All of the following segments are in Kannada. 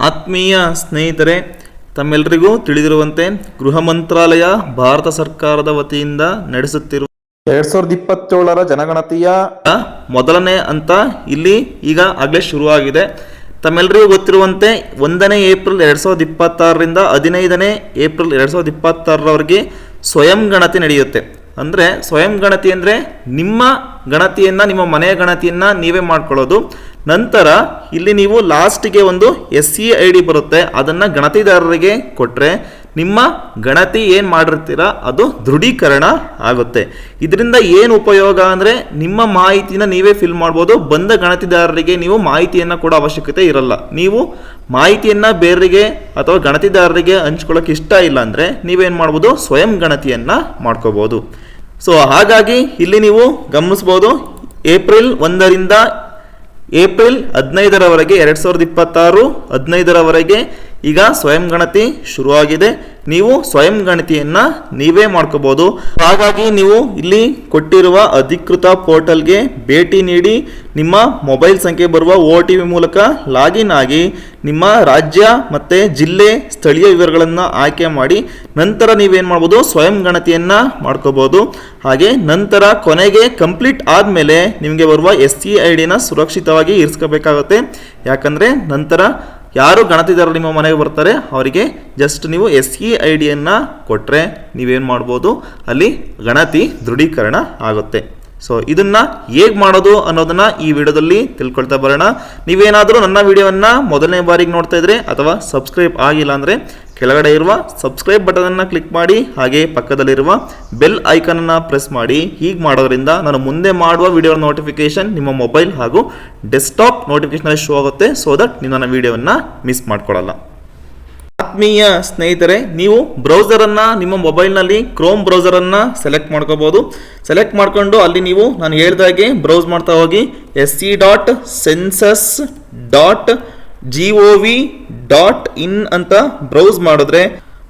ಆತ್ಮೀಯ ಸ್ನೇಹಿತರೆ, ತಮ್ಮೆಲ್ಲರಿಗೂ ತಿಳಿದಿರುವಂತೆ ಗೃಹ ಮಂತ್ರಾಲಯ ಭಾರತ ಸರ್ಕಾರದ ವತಿಯಿಂದ ನಡೆಸುತ್ತಿರುವ 2027ರ ಜನಗಣತಿಯ ಮೊದಲನೇ ಹಂತ ಇಲ್ಲಿ ಈಗ ಆಗಲೇ ಶುರುವಾಗಿದೆ. ತಮ್ಮೆಲ್ಲರಿಗೂ ಗೊತ್ತಿರುವಂತೆ 1ನೇ ಏಪ್ರಿಲ್ 2026ರಿಂದ 15ನೇ ಏಪ್ರಿಲ್ 2026ರವರೆಗೆ ಸ್ವಯಂ ಗಣತಿ ನಡೆಯುತ್ತೆ. ಅಂದರೆ ಸ್ವಯಂ ಗಣತಿ ಅಂದರೆ ನಿಮ್ಮ ಗಣತಿಯನ್ನು, ನಿಮ್ಮ ಮನೆಯ ಗಣತಿಯನ್ನು ನೀವೇ ಮಾಡ್ಕೊಳ್ಳೋದು. ನಂತರ ಇಲ್ಲಿ ನೀವು ಲಾಸ್ಟಿಗೆ ಒಂದು SCID ಬರುತ್ತೆ, ಅದನ್ನು ಗಣತಿದಾರರಿಗೆ ಕೊಟ್ಟರೆ ನಿಮ್ಮ ಗಣತಿ ಏನು ಮಾಡಿರ್ತೀರ ಅದು ದೃಢೀಕರಣ ಆಗುತ್ತೆ. ಇದರಿಂದ ಏನು ಉಪಯೋಗ ಅಂದರೆ ನಿಮ್ಮ ಮಾಹಿತಿನ ನೀವೇ ಫಿಲ್ ಮಾಡ್ಬೋದು. ಬಂದ ಗಣತಿದಾರರಿಗೆ ನೀವು ಮಾಹಿತಿಯನ್ನು ಕೊಡೋ ಅವಶ್ಯಕತೆ ಇರಲ್ಲ. ನೀವು ಮಾಹಿತಿಯನ್ನು ಬೇರೆಗೆ ಅಥವಾ ಗಣತಿದಾರರಿಗೆ ಹಂಚ್ಕೊಳ್ಳೋಕೆ ಇಷ್ಟ ಇಲ್ಲ ಅಂದರೆ ನೀವೇನು ಮಾಡ್ಬೋದು, ಸ್ವಯಂ ಗಣತಿಯನ್ನು ಮಾಡ್ಕೋಬೋದು. ಸೊ ಹಾಗಾಗಿ ಇಲ್ಲಿ ನೀವು ಗಮನಿಸ್ಬೋದು, ಏಪ್ರಿಲ್ 1ರಿಂದ ಏಪ್ರಿಲ್ 15ರವರೆಗೆ 2026 15ರವರೆಗೆ ಈಗ ಸ್ವಯಂ ಗಣತಿ ಶುರುವಾಗಿದೆ. ನೀವು ಸ್ವಯಂ ಗಣತಿಯನ್ನು ನೀವೇ ಮಾಡ್ಕೋಬೋದು. ಹಾಗಾಗಿ ನೀವು ಇಲ್ಲಿ ಕೊಟ್ಟಿರುವ ಅಧಿಕೃತ ಪೋರ್ಟಲ್ಗೆ ಭೇಟಿ ನೀಡಿ ನಿಮ್ಮ ಮೊಬೈಲ್ ಸಂಖ್ಯೆ ಬರುವ OTP ಮೂಲಕ ಲಾಗಿನ್ ಆಗಿ ನಿಮ್ಮ ರಾಜ್ಯ ಮತ್ತು ಜಿಲ್ಲೆ ಸ್ಥಳೀಯ ವಿವರಗಳನ್ನು ಆಯ್ಕೆ ಮಾಡಿ ನಂತರ ನೀವೇನು ಮಾಡ್ಬೋದು, ಸ್ವಯಂ ಗಣತಿಯನ್ನು ಮಾಡ್ಕೋಬೋದು. ಹಾಗೆ ನಂತರ ಕೊನೆಗೆ ಕಂಪ್ಲೀಟ್ ಆದಮೇಲೆ ನಿಮಗೆ ಬರುವ SCIDನ ಸುರಕ್ಷಿತವಾಗಿ ಇರಿಸ್ಕೋಬೇಕಾಗುತ್ತೆ. ಯಾಕಂದರೆ ನಂತರ ಯಾರು ಗಣತಿದಾರರು ನಿಮ್ಮ ಮನೆಗೆ ಬರ್ತಾರೆ ಅವರಿಗೆ ಜಸ್ಟ್ ನೀವು SCIDಯನ್ನು ಕೊಟ್ಟರೆ ನೀವೇನು ಮಾಡ್ಬೋದು, ಅಲ್ಲಿ ಗಣತಿ ದೃಢೀಕರಣ ಆಗುತ್ತೆ. ಸೊ ಇದನ್ನು ಹೇಗೆ ಮಾಡೋದು ಅನ್ನೋದನ್ನು ಈ ವಿಡಿಯೋದಲ್ಲಿ ತಿಳ್ಕೊಳ್ತಾ ಬರೋಣ. ನೀವೇನಾದರೂ ನನ್ನ ವಿಡಿಯೋವನ್ನು ಮೊದಲನೇ ಬಾರಿಗೆ ನೋಡ್ತಾ ಇದ್ರೆ ಅಥವಾ ಸಬ್ಸ್ಕ್ರೈಬ್ ಆಗಿಲ್ಲ ಅಂದರೆ ಕೆಳಗಡೆ ಇರುವ ಸಬ್ಸ್ಕ್ರೈಬ್ ಬಟನನ್ನು ಕ್ಲಿಕ್ ಮಾಡಿ, ಹಾಗೆ ಪಕ್ಕದಲ್ಲಿರುವ ಬೆಲ್ ಐಕನನ್ನು ಪ್ರೆಸ್ ಮಾಡಿ. ಹೀಗೆ ಮಾಡೋದ್ರಿಂದ ನಾನು ಮುಂದೆ ಮಾಡುವ ವಿಡಿಯೋ ನೋಟಿಫಿಕೇಶನ್ ನಿಮ್ಮ ಮೊಬೈಲ್ ಹಾಗೂ ಡೆಸ್ಕ್ಟಾಪ್ ನೋಟಿಫಿಕೇಶನಲ್ಲಿ ಶೋ ಆಗುತ್ತೆ. ಸೊ ದಟ್ ನೀವು ನನ್ನ ವಿಡಿಯೋವನ್ನು ಮಿಸ್ ಮಾಡ್ಕೊಳ್ಳಲ್ಲ. ಆತ್ಮೀಯ ಸ್ನೇಹಿತರೆ, ನೀವು ಬ್ರೌಸರನ್ನು ನಿಮ್ಮ ಮೊಬೈಲ್ನಲ್ಲಿ ಕ್ರೋಮ್ ಬ್ರೌಸರನ್ನು ಸೆಲೆಕ್ಟ್ ಮಾಡ್ಕೋಬೋದು. ಸೆಲೆಕ್ಟ್ ಮಾಡ್ಕೊಂಡು ಅಲ್ಲಿ ನೀವು ನಾನು ಹೇಳಿದಾಗೆ ಬ್ರೌಸ್ ಮಾಡ್ತಾ ಹೋಗಿ sc.census.gov.in ಅಂತ ಬ್ರೌಸ್ ಮಾಡಿದ್ರೆ,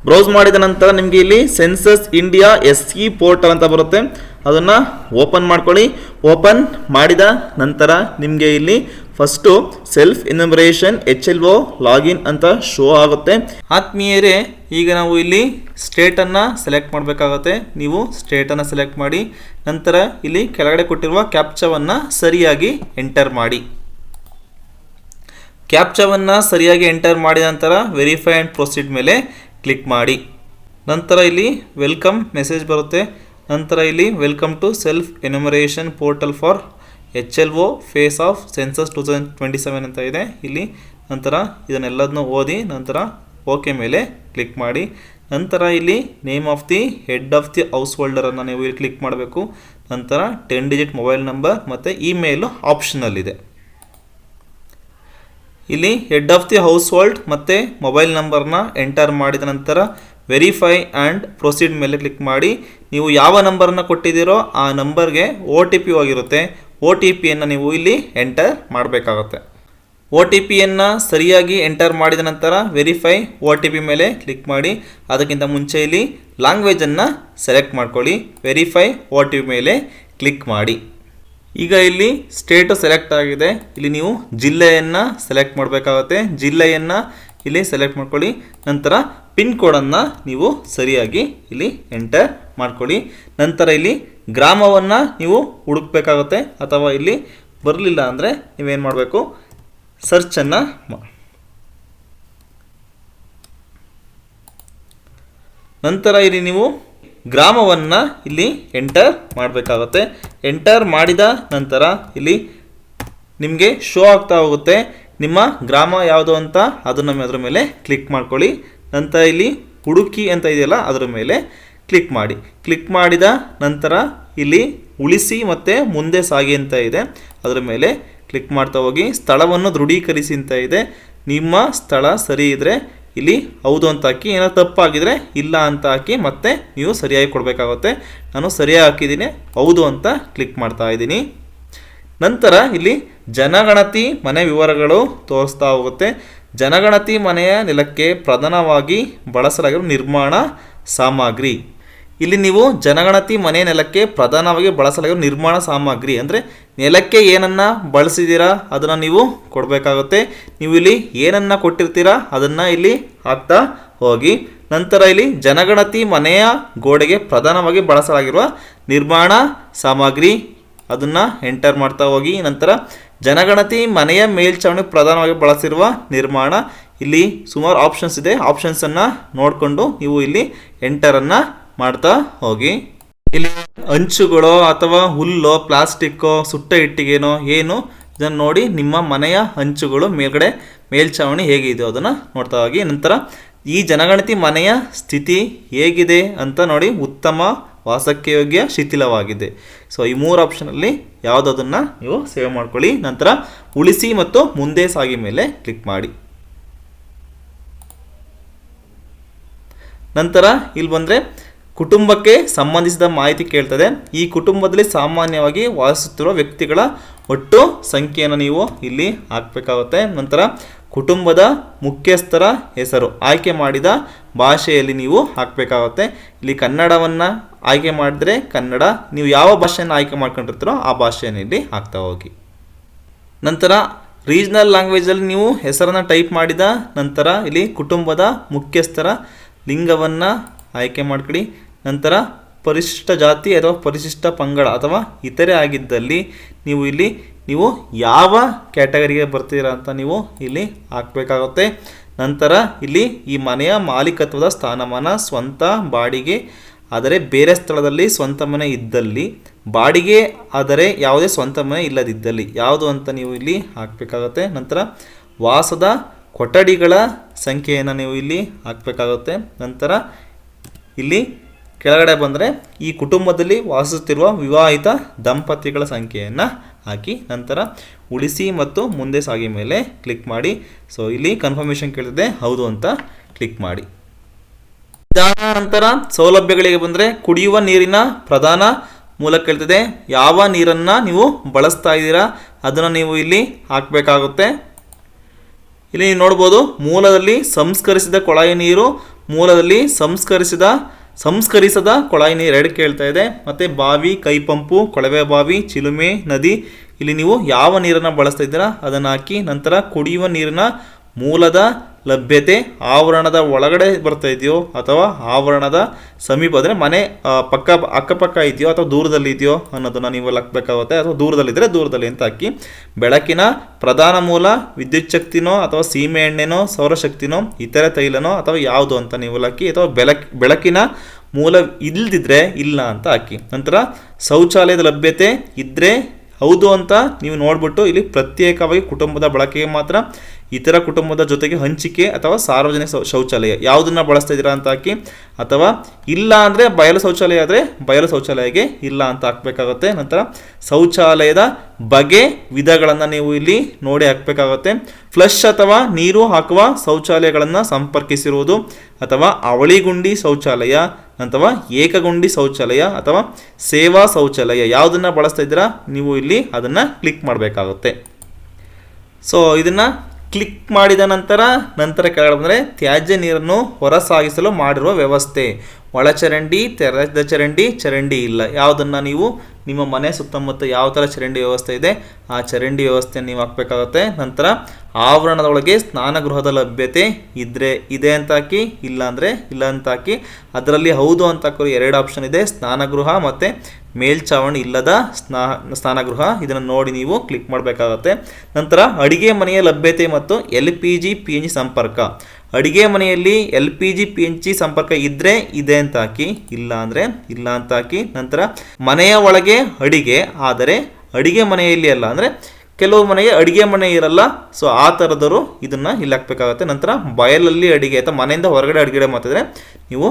ಬ್ರೌಸ್ ಮಾಡಿದ ನಂತರ ನಿಮಗೆ ಇಲ್ಲಿ ಸೆನ್ಸಸ್ ಇಂಡಿಯಾ SC ಪೋರ್ಟಲ್ ಅಂತ ಬರುತ್ತೆ. ಅದನ್ನು ಓಪನ್ ಮಾಡ್ಕೊಳ್ಳಿ. ಓಪನ್ ಮಾಡಿದ ನಂತರ ನಿಮಗೆ ಇಲ್ಲಿ first self enumeration HLO login ಅಂತ ಶೋ ಆಗುತ್ತೆ. ಆತ್ಮೀಯರೇ, ಈಗ ನಾವು ಇಲ್ಲಿ ಸ್ಟೇಟನ್ನು ಸೆಲೆಕ್ಟ್ ಮಾಡಬೇಕಾಗುತ್ತೆ. ನೀವು ಸ್ಟೇಟನ್ನು ಸೆಲೆಕ್ಟ್ ಮಾಡಿ ನಂತರ ಇಲ್ಲಿ ಕೆಳಗಡೆ ಕೊಟ್ಟಿರುವ ಕ್ಯಾಪ್ಚಾವನ್ನು ಸರಿಯಾಗಿ ಎಂಟರ್ ಮಾಡಿ. ಕ್ಯಾಪ್ಚಾವನ್ನು ಸರಿಯಾಗಿ ಎಂಟರ್ ಮಾಡಿದ ನಂತರ ವೆರಿಫೈ ಆ್ಯಂಡ್ ಪ್ರೊಸೀಡ್ ಮೇಲೆ ಕ್ಲಿಕ್ ಮಾಡಿ. ನಂತರ ಇಲ್ಲಿ ವೆಲ್ಕಮ್ ಮೆಸೇಜ್ ಬರುತ್ತೆ. ನಂತರ ಇಲ್ಲಿ welcome to self enumeration portal for HLO phase of census 2027 ಅಂತ ಇದೆ ಇಲ್ಲಿ. ನಂತರ ಇದನ್ನೆಲ್ಲದನ್ನು ಓದಿ ನಂತರ ಓಕೆ ಮೇಲೆ ಕ್ಲಿಕ್ ಮಾಡಿ. ನಂತರ ಇಲ್ಲಿ name of the head of the house ಹೋಲ್ಡರನ್ನು ನೀವು ಇಲ್ಲಿ ಕ್ಲಿಕ್ ಮಾಡಬೇಕು. ನಂತರ 10 ಡಿಜಿಟ್ ಮೊಬೈಲ್ ನಂಬರ್ ಮತ್ತು ಇಮೇಲು ಆಪ್ಷನಲ್ ಇದೆ. ಇಲ್ಲಿ head of the house hold ಮತ್ತು ಮೊಬೈಲ್ ನಂಬರ್ನ ಎಂಟರ್ ಮಾಡಿದ ನಂತರ ವೆರಿಫೈ ಆ್ಯಂಡ್ ಪ್ರೊಸೀಡ್ ಮೇಲೆ ಕ್ಲಿಕ್ ಮಾಡಿ. ನೀವು ಯಾವ ನಂಬರನ್ನು ಕೊಟ್ಟಿದ್ದೀರೋ ಆ ನಂಬರ್ಗೆ OTP ಹೋಗಿರುತ್ತೆ. OTPಯನ್ನು ನೀವು ಇಲ್ಲಿ ಎಂಟರ್ ಮಾಡಬೇಕಾಗುತ್ತೆ. OTPಯನ್ನು ಸರಿಯಾಗಿ ಎಂಟರ್ ಮಾಡಿದ ನಂತರ ವೆರಿಫೈ OTP ಮೇಲೆ ಕ್ಲಿಕ್ ಮಾಡಿ. ಅದಕ್ಕಿಂತ ಮುಂಚೆ ಇಲ್ಲಿ ಲ್ಯಾಂಗ್ವೇಜನ್ನು ಸೆಲೆಕ್ಟ್ ಮಾಡ್ಕೊಳ್ಳಿ. ವೆರಿಫೈ OTP ಮೇಲೆ ಕ್ಲಿಕ್ ಮಾಡಿ. ಈಗ ಇಲ್ಲಿ ಸ್ಟೇಟು ಸೆಲೆಕ್ಟ್ ಆಗಿದೆ. ಇಲ್ಲಿ ನೀವು ಜಿಲ್ಲೆಯನ್ನು ಸೆಲೆಕ್ಟ್ ಮಾಡಬೇಕಾಗುತ್ತೆ. ಜಿಲ್ಲೆಯನ್ನು ಇಲ್ಲಿ ಸೆಲೆಕ್ಟ್ ಮಾಡ್ಕೊಳ್ಳಿ. ನಂತರ ಪಿನ್ ಕೋಡನ್ನು ನೀವು ಸರಿಯಾಗಿ ಇಲ್ಲಿ ಎಂಟರ್ ಮಾಡ್ಕೊಳ್ಳಿ. ನಂತರ ಇಲ್ಲಿ ಗ್ರಾಮವನ್ನು ನೀವು ಹುಡುಕಬೇಕಾಗುತ್ತೆ. ಅಥವಾ ಇಲ್ಲಿ ಬರಲಿಲ್ಲ ಅಂದರೆ ನೀವೇನು ಮಾಡಬೇಕು, ಸರ್ಚನ್ನು ನಂತರ ಇಲ್ಲಿ ನೀವು ಗ್ರಾಮವನ್ನು ಇಲ್ಲಿ ಎಂಟರ್ ಮಾಡಬೇಕಾಗುತ್ತೆ. ಎಂಟರ್ ಮಾಡಿದ ನಂತರ ಇಲ್ಲಿ ನಿಮಗೆ ಶೋ ಆಗ್ತಾ ಹೋಗುತ್ತೆ ನಿಮ್ಮ ಗ್ರಾಮ ಯಾವುದು ಅಂತ. ಅದರ ಮೇಲೆ ಕ್ಲಿಕ್ ಮಾಡ್ಕೊಳ್ಳಿ. ನಂತರ ಇಲ್ಲಿ ಹುಡುಕಿ ಅಂತ ಇದೆಯಲ್ಲ ಅದರ ಮೇಲೆ ಕ್ಲಿಕ್ ಮಾಡಿ. ಕ್ಲಿಕ್ ಮಾಡಿದ ನಂತರ ಇಲ್ಲಿ ಉಳಿಸಿ ಮತ್ತು ಮುಂದೆ ಸಾಗಿ ಅಂತ ಇದೆ, ಅದರ ಮೇಲೆ ಕ್ಲಿಕ್ ಮಾಡ್ತಾ ಹೋಗಿ. ಸ್ಥಳವನ್ನು ದೃಢೀಕರಿಸಿ ಅಂತ ಇದೆ. ನಿಮ್ಮ ಸ್ಥಳ ಸರಿ ಇದ್ದರೆ ಇಲ್ಲಿ ಹೌದು ಅಂತ ಹಾಕಿ, ಏನಾದ್ರು ತಪ್ಪಾಗಿದ್ರೆ ಇಲ್ಲ ಅಂತ ಹಾಕಿ ಮತ್ತೆ ನೀವು ಸರಿಯಾಗಿ ಕೊಡಬೇಕಾಗುತ್ತೆ. ನಾನು ಸರಿಯಾಗಿ ಹಾಕಿದ್ದೀನಿ, ಹೌದು ಅಂತ ಕ್ಲಿಕ್ ಮಾಡ್ತಾ ಇದ್ದೀನಿ. ನಂತರ ಇಲ್ಲಿ ಜನಗಣತಿ ಮನೆ ವಿವರಗಳು ತೋರಿಸ್ತಾ ಹೋಗುತ್ತೆ. ಜನಗಣತಿ ಮನೆಯ ನೆಲಕ್ಕೆ ಪ್ರಧಾನವಾಗಿ ಬಳಸಲಾಗಿರುವ ನಿರ್ಮಾಣ ಸಾಮಗ್ರಿ. ಇಲ್ಲಿ ನೀವು ಜನಗಣತಿ ಮನೆ ನೆಲಕ್ಕೆ ಪ್ರಧಾನವಾಗಿ ಬಳಸಲಾಗಿರುವ ನಿರ್ಮಾಣ ಸಾಮಗ್ರಿ ಅಂದರೆ ನೆಲಕ್ಕೆ ಏನನ್ನ ಬಳಸಿದ್ದೀರಾ ಅದನ್ನು ನೀವು ಕೊಡಬೇಕಾಗುತ್ತೆ. ನೀವು ಇಲ್ಲಿ ಏನನ್ನ ಕೊಟ್ಟಿರ್ತೀರಾ ಅದನ್ನು ಇಲ್ಲಿ ಹಾಕ್ತಾ ಹೋಗಿ. ನಂತರ ಇಲ್ಲಿ ಜನಗಣತಿ ಮನೆಯ ಗೋಡೆಗೆ ಪ್ರಧಾನವಾಗಿ ಬಳಸಲಾಗಿರುವ ನಿರ್ಮಾಣ ಸಾಮಗ್ರಿ ಅದನ್ನು ಎಂಟರ್ ಮಾಡ್ತಾ ಹೋಗಿ. ನಂತರ ಜನಗಣತಿ ಮನೆಯ ಮೇಲ್ಛಾವಣಿ ಪ್ರಧಾನವಾಗಿ ಬಳಸಿರುವ ನಿರ್ಮಾಣ, ಇಲ್ಲಿ ಸುಮಾರು ಆಪ್ಷನ್ಸ್ ಇದೆ, ಆಪ್ಷನ್ಸನ್ನು ನೋಡಿಕೊಂಡು ನೀವು ಇಲ್ಲಿ ಎಂಟರನ್ನು ಮಾಡ್ತಾ ಹೋಗಿ. ಇಲ್ಲಿ ಅಂಚುಗಳೋ ಅಥವಾ ಹುಲ್ಲೋ ಪ್ಲಾಸ್ಟಿಕ್ಕೋ ಸುಟ್ಟ ಇಟ್ಟಿಗೆನೋ ಏನು ಇದನ್ನು ನೋಡಿ ನಿಮ್ಮ ಮನೆಯ ಅಂಚುಗಳು ಮೇಲ್ಗಡೆ ಮೇಲ್ಛಾವಣಿ ಹೇಗಿದೆಯೋ ಅದನ್ನು ನೋಡ್ತಾ ಹೋಗಿ. ನಂತರ ಈ ಜನಗಣತಿ ಮನೆಯ ಸ್ಥಿತಿ ಹೇಗಿದೆ ಅಂತ ನೋಡಿ, ಉತ್ತಮ, ವಾಸಕ್ಕೆ ಯೋಗ್ಯ, ಶಿಥಿಲವಾಗಿದೆ. ಸೊ ಈ 3 ಆಪ್ಷನಲ್ಲಿ ಯಾವುದನ್ನು ನೀವು ಸೇವ್ ಮಾಡ್ಕೊಳ್ಳಿ. ನಂತರ ಉಳಿಸಿ ಮತ್ತು ಮುಂದೆ ಸಾಗಿ ಮೇಲೆ ಕ್ಲಿಕ್ ಮಾಡಿ. ನಂತರ ಇಲ್ಲಿ ಬಂದರೆ ಕುಟುಂಬಕ್ಕೆ ಸಂಬಂಧಿಸಿದ ಮಾಹಿತಿ ಕೇಳ್ತದೆ. ಈ ಕುಟುಂಬದಲ್ಲಿ ಸಾಮಾನ್ಯವಾಗಿ ವಾಸಿಸುತ್ತಿರುವ ವ್ಯಕ್ತಿಗಳ ಒಟ್ಟು ಸಂಖ್ಯೆಯನ್ನು ನೀವು ಇಲ್ಲಿ ಹಾಕಬೇಕಾಗುತ್ತೆ. ನಂತರ ಕುಟುಂಬದ ಮುಖ್ಯಸ್ಥರ ಹೆಸರು ಆಯ್ಕೆ ಮಾಡಿದ ಭಾಷೆಯಲ್ಲಿ ನೀವು ಹಾಕಬೇಕಾಗುತ್ತೆ. ಇಲ್ಲಿ ಕನ್ನಡವನ್ನು ಆಯ್ಕೆ ಮಾಡಿದ್ರೆ ಕನ್ನಡ, ನೀವು ಯಾವ ಭಾಷೆಯನ್ನು ಆಯ್ಕೆ ಮಾಡ್ಕೊಂಡಿರ್ತೀರೋ ಆ ಭಾಷೆಯನ್ನು ಇಲ್ಲಿ ಹಾಕ್ತಾ ಹೋಗಿ. ನಂತರ ರೀಜ್ನಲ್ ಲ್ಯಾಂಗ್ವೇಜಲ್ಲಿ ನೀವು ಹೆಸರನ್ನು ಟೈಪ್ ಮಾಡಿದ ನಂತರ ಇಲ್ಲಿ ಕುಟುಂಬದ ಮುಖ್ಯಸ್ಥರ ಲಿಂಗವನ್ನು ಆಯ್ಕೆ ಮಾಡ್ಕೊಳ್ಳಿ. ನಂತರ ಪರಿಶಿಷ್ಟ ಜಾತಿ ಅಥವಾ ಪರಿಶಿಷ್ಟ ಪಂಗಡ ಅಥವಾ ಇತರೆ ಆಗಿದ್ದಲ್ಲಿ ನೀವು ಯಾವ ಕ್ಯಾಟಗರಿಗೆ ಬರ್ತೀರಾ ಅಂತ ನೀವು ಇಲ್ಲಿ ಹಾಕಬೇಕಾಗುತ್ತೆ. ನಂತರ ಇಲ್ಲಿ ಈ ಮನೆಯ ಮಾಲೀಕತ್ವದ ಸ್ಥಾನಮಾನ ಸ್ವಂತ, ಬಾಡಿಗೆ ಆದರೆ ಬೇರೆ ಸ್ಥಳದಲ್ಲಿ ಸ್ವಂತ ಮನೆ ಇದ್ದಲ್ಲಿ, ಬಾಡಿಗೆ ಆದರೆ ಯಾವುದೇ ಸ್ವಂತ ಮನೆ ಇಲ್ಲದಿದ್ದಲ್ಲಿ ಯಾವುದು ಅಂತ ನೀವು ಇಲ್ಲಿ ಹಾಕಬೇಕಾಗುತ್ತೆ. ನಂತರ ವಾಸದ ಕೊಠಡಿಗಳ ಸಂಖ್ಯೆಯನ್ನು ನೀವು ಇಲ್ಲಿ ಹಾಕಬೇಕಾಗುತ್ತೆ. ನಂತರ ಇಲ್ಲಿ ಕೆಳಗಡೆ ಬಂದರೆ ಈ ಕುಟುಂಬದಲ್ಲಿ ವಾಸಿಸುತ್ತಿರುವ ವಿವಾಹಿತ ದಂಪತಿಗಳ ಸಂಖ್ಯೆಯನ್ನು ಹಾಕಿ. ನಂತರ ಉಳಿಸಿ ಮತ್ತು ಮುಂದೆ ಸಾಗಿ ಮೇಲೆ ಕ್ಲಿಕ್ ಮಾಡಿ. ಸೊ ಇಲ್ಲಿ ಕನ್ಫರ್ಮೇಷನ್ ಕೇಳ್ತಿದೆ, ಹೌದು ಅಂತ ಕ್ಲಿಕ್ ಮಾಡಿ. ಇದಾದ ನಂತರ ಸೌಲಭ್ಯಗಳಿಗೆ ಬಂದರೆ ಕುಡಿಯುವ ನೀರಿನ ಪ್ರಧಾನ ಮೂಲ ಕೇಳ್ತಿದೆ. ಯಾವ ನೀರನ್ನು ನೀವು ಬಳಸ್ತಾ ಇದ್ದೀರಾ ಅದನ್ನು ನೀವು ಇಲ್ಲಿ ಹಾಕಬೇಕಾಗುತ್ತೆ. ಇಲ್ಲಿ ನೀವು ನೋಡ್ಬೋದು, ಮೂಲದಲ್ಲಿ ಸಂಸ್ಕರಿಸಿದ ಕೊಳಾಯಿ ನೀರು, ಮೂಲದಲ್ಲಿ ಸಂಸ್ಕರಿಸದ ಕೊಳಾಯಿ ನೀರು 2 ಕೇಳ್ತಾ ಇದೆ. ಮತ್ತು ಬಾವಿ, ಕೈಪಂಪು, ಕೊಳವೆ ಬಾವಿ, ಚಿಲುಮೆ, ನದಿ, ಇಲ್ಲಿ ನೀವು ಯಾವ ನೀರನ್ನು ಬಳಸ್ತಾ ಇದ್ದೀರಾ ಅದನ್ನು ಹಾಕಿ. ನಂತರ ಕುಡಿಯುವ ನೀರಿನ ಮೂಲದ ಲಭ್ಯತೆ ಆವರಣದ ಒಳಗಡೆ ಬರ್ತಾ ಇದೆಯೋ ಅಥವಾ ಆವರಣದ ಸಮೀಪ ಅಂದರೆ ಮನೆ ಅಕ್ಕಪಕ್ಕ ಇದೆಯೋ ಅಥವಾ ದೂರದಲ್ಲಿ ಇದೆಯೋ ಅನ್ನೋದನ್ನು ನೀವು ಹಾಕಬೇಕಾಗುತ್ತೆ. ಅಥವಾ ದೂರದಲ್ಲಿದ್ದರೆ ದೂರದಲ್ಲಿ ಅಂತ ಹಾಕಿ. ಬೆಳಕಿನ ಪ್ರಧಾನ ಮೂಲ ವಿದ್ಯುತ್ ಶಕ್ತಿನೋ ಅಥವಾ ಸೀಮೆ ಎಣ್ಣೆನೋ ಸೌರಶಕ್ತಿನೋ ಇತರೆ ತೈಲನೋ ಅಥವಾ ಯಾವುದು ಅಂತ ನೀವು ಹಾಕಿ. ಅಥವಾ ಬೆಳಕಿನ ಮೂಲ ಇಲ್ಲದಿದ್ದರೆ ಇಲ್ಲ ಅಂತ ಹಾಕಿ. ನಂತರ ಶೌಚಾಲಯದ ಲಭ್ಯತೆ ಇದ್ದರೆ ಹೌದು ಅಂತ ನೀವು ನೋಡ್ಬಿಟ್ಟು ಇಲ್ಲಿ ಪ್ರತ್ಯೇಕವಾಗಿ ಕುಟುಂಬದ ಬಳಕೆಗೆ ಮಾತ್ರ, ಇತರ ಕುಟುಂಬದ ಜೊತೆಗೆ ಹಂಚಿಕೆ ಅಥವಾ ಸಾರ್ವಜನಿಕ ಶೌಚಾಲಯ ಯಾವುದನ್ನು ಬಳಸ್ತಾ ಇದ್ದೀರಾ ಅಂತ ಹಾಕಿ. ಅಥವಾ ಇಲ್ಲ ಅಂದರೆ ಬಯಲು ಶೌಚಾಲಯ ಆದರೆ ಬಯಲು ಶೌಚಾಲಯಕ್ಕೆ ಇಲ್ಲ ಅಂತ ಹಾಕಬೇಕಾಗುತ್ತೆ. ನಂತರ ಶೌಚಾಲಯದ ಬಗೆ ವಿಧಗಳನ್ನು ನೀವು ಇಲ್ಲಿ ನೋಡಿ ಹಾಕಬೇಕಾಗುತ್ತೆ. ಫ್ಲಶ್ ಅಥವಾ ನೀರು ಹಾಕುವ ಶೌಚಾಲಯಗಳನ್ನು ಸಂಪರ್ಕಿಸಿರುವುದು ಅಥವಾ ಅವಳಿಗುಂಡಿ ಶೌಚಾಲಯ ಅಥವಾ ಏಕಗುಂಡಿ ಶೌಚಾಲಯ ಅಥವಾ ಸೇವಾ ಶೌಚಾಲಯ ಯಾವುದನ್ನು ಬಳಸ್ತಾ ಇದ್ದೀರಾ ನೀವು ಇಲ್ಲಿ ಅದನ್ನು ಕ್ಲಿಕ್ ಮಾಡಬೇಕಾಗುತ್ತೆ. ಸೊ ಇದನ್ನು ಕ್ಲಿಕ್ ಮಾಡಿದ ನಂತರ ಕೆಳಗಡೆ ಬಂದರೆ ತ್ಯಾಜ್ಯ ನೀರನ್ನು ಹೊರಸಾಗಿಸಲು ಮಾಡಿರುವ ವ್ಯವಸ್ಥೆ, ಒಳಚರಂಡಿ, ತೆರೆದ ಚರಂಡಿ ಇಲ್ಲ. ಯಾವುದನ್ನು ನೀವು ನಿಮ್ಮ ಮನೆ ಸುತ್ತಮುತ್ತ ಯಾವ ಥರ ಚರಂಡಿ ವ್ಯವಸ್ಥೆ ಇದೆ ಆ ಚರಂಡಿ ವ್ಯವಸ್ಥೆಯನ್ನು ನೀವು ಹಾಕಬೇಕಾಗುತ್ತೆ. ನಂತರ ಆವರಣದ ಒಳಗೆ ಸ್ನಾನಗೃಹದ ಲಭ್ಯತೆ ಇದೆ ಅಂತ ಹಾಕಿ, ಇಲ್ಲ ಅಂದರೆ ಇಲ್ಲ ಅಂತ ಹಾಕಿ. ಅದರಲ್ಲಿ ಹೌದು ಅಂತ ಹಾಕೋರು 2 ಆಪ್ಷನ್ ಇದೆ, ಸ್ನಾನಗೃಹ ಮತ್ತು ಮೇಲ್ಛಾವಣಿ ಇಲ್ಲದ ಸ್ನಾನಗೃಹ. ಇದನ್ನು ನೋಡಿ ನೀವು ಕ್ಲಿಕ್ ಮಾಡಬೇಕಾಗತ್ತೆ. ನಂತರ ಅಡಿಗೆ ಮನೆಯ ಲಭ್ಯತೆ ಮತ್ತು LPG PNG ಸಂಪರ್ಕ, ಅಡಿಗೆ ಮನೆಯಲ್ಲಿ LPG PNG ಸಂಪರ್ಕ ಇದ್ದರೆ ಇದೆ ಅಂತ ಹಾಕಿ, ಇಲ್ಲ ಅಂದರೆ ಇಲ್ಲ ಅಂತ ಹಾಕಿ. ನಂತರ ಮನೆಯ ಒಳಗೆ ಅಡಿಗೆ ಆದರೆ ಅಡಿಗೆ ಮನೆಯಲ್ಲಿ ಅಲ್ಲ, ಅಂದರೆ ಕೆಲವು ಮನೆಗೆ ಅಡಿಗೆ ಮನೆ ಇರಲ್ಲ, ಸೊ ಆ ಥರದವರು ಇದನ್ನು ಇಲ್ಲಿ ಹಾಕಬೇಕಾಗತ್ತೆ. ನಂತರ ಬಯಲಲ್ಲಿ ಅಡಿಗೆ ಅಥವಾ ಮನೆಯಿಂದ ಹೊರಗಡೆ ಅಡುಗೆ ಮಾಡ್ತಿದ್ರೆ ನೀವು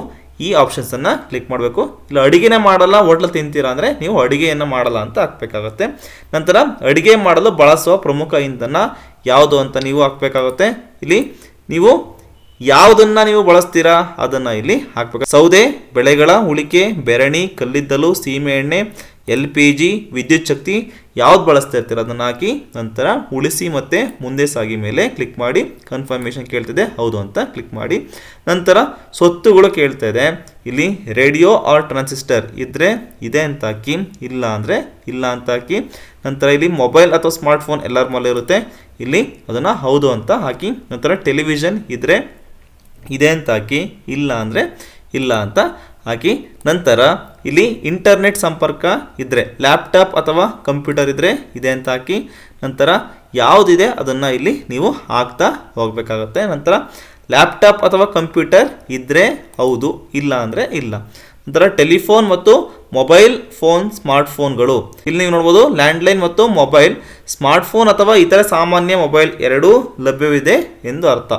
ಈ ಆಪ್ಷನ್ಸನ್ನು ಕ್ಲಿಕ್ ಮಾಡಬೇಕು. ಇಲ್ಲ ಅಡುಗೆನೇ ಮಾಡಲ್ಲ, ಹೋಟ್ಲಲ್ಲಿ ತಿಂತೀರಾ ಅಂದರೆ ನೀವು ಅಡುಗೆಯನ್ನು ಮಾಡಲ್ಲ ಅಂತ ಹಾಕಬೇಕಾಗುತ್ತೆ. ನಂತರ ಅಡುಗೆ ಮಾಡಲು ಬಳಸುವ ಪ್ರಮುಖ ಇಂಧನ ಯಾವುದು ಅಂತ ನೀವು ಹಾಕಬೇಕಾಗುತ್ತೆ. ಇಲ್ಲಿ ನೀವು ಯಾವುದನ್ನು ನೀವು ಬಳಸ್ತೀರಾ ಅದನ್ನು ಇಲ್ಲಿ ಹಾಕಬೇಕು. ಸೌದೆ, ಬೆಳೆಗಳ ಉಳಿಕೆ, ಬೆರಣಿ, ಕಲ್ಲಿದ್ದಲು, ಸೀಮೆ ಎಣ್ಣೆ LPG, ವಿದ್ಯುತ್ ಶಕ್ತಿ ಯಾವ್ದು ಬಳಸ್ತಾ ಇರ್ತೀರ ಅದನ್ನು ಹಾಕಿ ನಂತರ ಉಳಿಸಿ ಮತ್ತು ಮುಂದೆ ಸಾಗಿ ಮೇಲೆ ಕ್ಲಿಕ್ ಮಾಡಿ. ಕನ್ಫರ್ಮೇಷನ್ ಕೇಳ್ತಿದೆ, ಹೌದು ಅಂತ ಕ್ಲಿಕ್ ಮಾಡಿ. ನಂತರ ಸ್ವತ್ತುಗಳು ಕೇಳ್ತಾ ಇದೆ, ಇಲ್ಲಿ ರೇಡಿಯೋ ಆರ್ ಟ್ರಾನ್ಸಿಸ್ಟರ್ ಇದ್ದರೆ ಇದೆ ಅಂತ ಹಾಕಿ, ಇಲ್ಲ ಅಂದರೆ ಇಲ್ಲ ಅಂತ ಹಾಕಿ. ನಂತರ ಇಲ್ಲಿ ಮೊಬೈಲ್ ಅಥವಾ ಸ್ಮಾರ್ಟ್ಫೋನ್ ಎಲ್ಲರ ಮೇಲೆ ಇರುತ್ತೆ, ಇಲ್ಲಿ ಅದನ್ನು ಹೌದು ಅಂತ ಹಾಕಿ. ನಂತರ ಟೆಲಿವಿಷನ್ ಇದ್ದರೆ ಇದೆ ಅಂತ ಹಾಕಿ, ಇಲ್ಲ ಅಂದರೆ ಇಲ್ಲ ಅಂತ ಹಾಕಿ. ನಂತರ ಇಲ್ಲಿ ಇಂಟರ್ನೆಟ್ ಸಂಪರ್ಕ ಇದ್ದರೆ ಲ್ಯಾಪ್ಟಾಪ್ ಅಥವಾ ಕಂಪ್ಯೂಟರ್ ಇದ್ದರೆ ಇದೆ ಅಂತ ಹಾಕಿ. ನಂತರ ಯಾವುದಿದೆ ಅದನ್ನು ಇಲ್ಲಿ ನೀವು ಹಾಕ್ತಾ ಹೋಗಬೇಕಾಗತ್ತೆ. ನಂತರ ಲ್ಯಾಪ್ಟಾಪ್ ಅಥವಾ ಕಂಪ್ಯೂಟರ್ ಇದ್ದರೆ ಹೌದು, ಇಲ್ಲ ಅಂದರೆ ಇಲ್ಲ. ನಂತರ ಟೆಲಿಫೋನ್ ಮತ್ತು ಮೊಬೈಲ್ ಫೋನ್, ಸ್ಮಾರ್ಟ್ಫೋನ್ಗಳು ಇಲ್ಲಿ ನೀವು ನೋಡ್ಬೋದು ಲ್ಯಾಂಡ್ಲೈನ್ ಮತ್ತು ಮೊಬೈಲ್, ಸ್ಮಾರ್ಟ್ಫೋನ್ ಅಥವಾ ಇತರ ಸಾಮಾನ್ಯ ಮೊಬೈಲ್ ಎರಡೂ ಲಭ್ಯವಿದೆ ಎಂದು ಅರ್ಥ.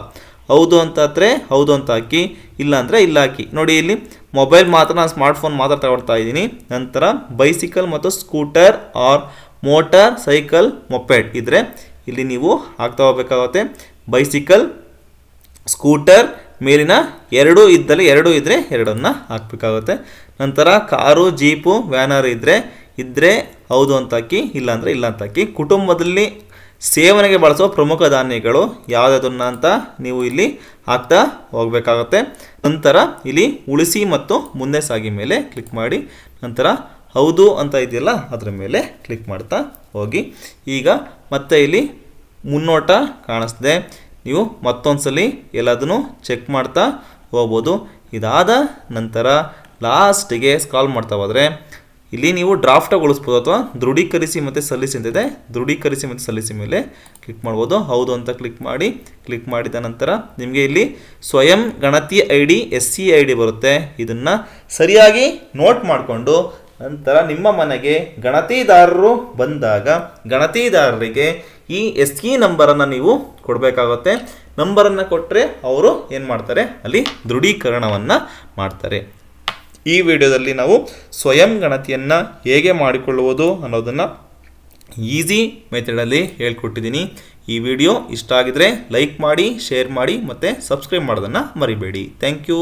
ಹೌದು ಅಂತ ಆದರೆ ಹೌದು ಅಂತ ಹಾಕಿ, ಇಲ್ಲ ಅಂದರೆ ಇಲ್ಲ ಹಾಕಿ. ನೋಡಿ ಇಲ್ಲಿ ಮೊಬೈಲ್ ಮಾತ್ರ, ನಾನು ಸ್ಮಾರ್ಟ್ಫೋನ್ ಮಾತ್ರ ತಗೊಳ್ತಾ ಇದ್ದೀನಿ. ನಂತರ ಬೈಸಿಕಲ್ ಮತ್ತು scooter or motorcycle moped ಇದ್ದರೆ ಇಲ್ಲಿ ನೀವು ಹಾಕ್ತಾ ಹೋಗಬೇಕಾಗುತ್ತೆ. ಬೈಸಿಕಲ್, ಸ್ಕೂಟರ್ ಮೇಲಿನ ಎರಡೂ ಇದ್ದರೆ ಎರಡನ್ನು ಹಾಕಬೇಕಾಗುತ್ತೆ. ನಂತರ ಕಾರು, ಜೀಪು, ವ್ಯಾನರ್ ಇದ್ದರೆ ಹೌದು ಅಂತ ಹಾಕಿ, ಇಲ್ಲ ಅಂದರೆ ಇಲ್ಲ ಅಂತ ಹಾಕಿ. ಕುಟುಂಬದಲ್ಲಿ ಸೇವನೆಗೆ ಬಳಸುವ ಪ್ರಮುಖ ಧಾನ್ಯಗಳು ಯಾವುದನ್ನ ಅಂತ ನೀವು ಇಲ್ಲಿ ಹಾಕ್ತಾ ಹೋಗಬೇಕಾಗುತ್ತೆ. ನಂತರ ಇಲ್ಲಿ ಉಳಿಸಿ ಮತ್ತು ಮುಂದೆ ಸಾಗಿ ಮೇಲೆ ಕ್ಲಿಕ್ ಮಾಡಿ. ನಂತರ ಹೌದು ಅಂತ ಇದೆಯಲ್ಲ ಅದರ ಮೇಲೆ ಕ್ಲಿಕ್ ಮಾಡ್ತಾ ಹೋಗಿ. ಈಗ ಮತ್ತೆ ಇಲ್ಲಿ ಮುನ್ನೋಟ ಕಾಣಿಸ್ದೆ, ನೀವು ಮತ್ತೊಂದು ಸಲ ಎಲ್ಲದನ್ನು ಚೆಕ್ ಮಾಡ್ತಾ ಹೋಗ್ಬೋದು. ಇದಾದ ನಂತರ ಲಾಸ್ಟಿಗೆ ಸ್ಕ್ರಾಲ್ ಮಾಡ್ತಾ ಹೋದರೆ ಇಲ್ಲಿ ನೀವು ಡ್ರಾಫ್ಟ್ಗೊಳಿಸ್ಬೋದು ಅಥವಾ ದೃಢೀಕರಿಸಿ ಮತ್ತು ಸಲ್ಲಿಸಿ ಅಂತಿದೆ, ದೃಢೀಕರಿಸಿ ಮತ್ತು ಸಲ್ಲಿಸಿ ಮೇಲೆ ಕ್ಲಿಕ್ ಮಾಡ್ಬೋದು. ಹೌದು ಅಂತ ಕ್ಲಿಕ್ ಮಾಡಿ. ಕ್ಲಿಕ್ ಮಾಡಿದ ನಂತರ ನಿಮಗೆ ಇಲ್ಲಿ ಸ್ವಯಂ ಗಣತಿ ID SCID ಬರುತ್ತೆ. ಇದನ್ನು ಸರಿಯಾಗಿ ನೋಟ್ ಮಾಡಿಕೊಂಡು ನಂತರ ನಿಮ್ಮ ಮನೆಗೆ ಗಣತಿದಾರರು ಬಂದಾಗ ಗಣತಿದಾರರಿಗೆ ಈ SE ನಂಬರನ್ನು ನೀವು ಕೊಡಬೇಕಾಗುತ್ತೆ. ನಂಬರನ್ನು ಕೊಟ್ಟರೆ ಅವರು ಏನು ಮಾಡ್ತಾರೆ, ಅಲ್ಲಿ ದೃಢೀಕರಣವನ್ನು ಮಾಡ್ತಾರೆ. ಈ ವಿಡಿಯೋದಲ್ಲಿ ನಾವು ಸ್ವಯಂ ಗಣತಿಯನ್ನು ಹೇಗೆ ಮಾಡಿಕೊಳ್ಳುವುದು ಅನ್ನೋದನ್ನು ಈಸಿ ಮೆಥಡಲ್ಲಿ ಹೇಳ್ಕೊಟ್ಟಿದ್ದೀನಿ. ಈ ವಿಡಿಯೋ ಇಷ್ಟ ಆಗಿದರೆ ಲೈಕ್ ಮಾಡಿ, ಶೇರ್ ಮಾಡಿ ಮತ್ತು ಸಬ್ಸ್ಕ್ರೈಬ್ ಮಾಡೋದನ್ನು ಮರಿಬೇಡಿ. Thank you.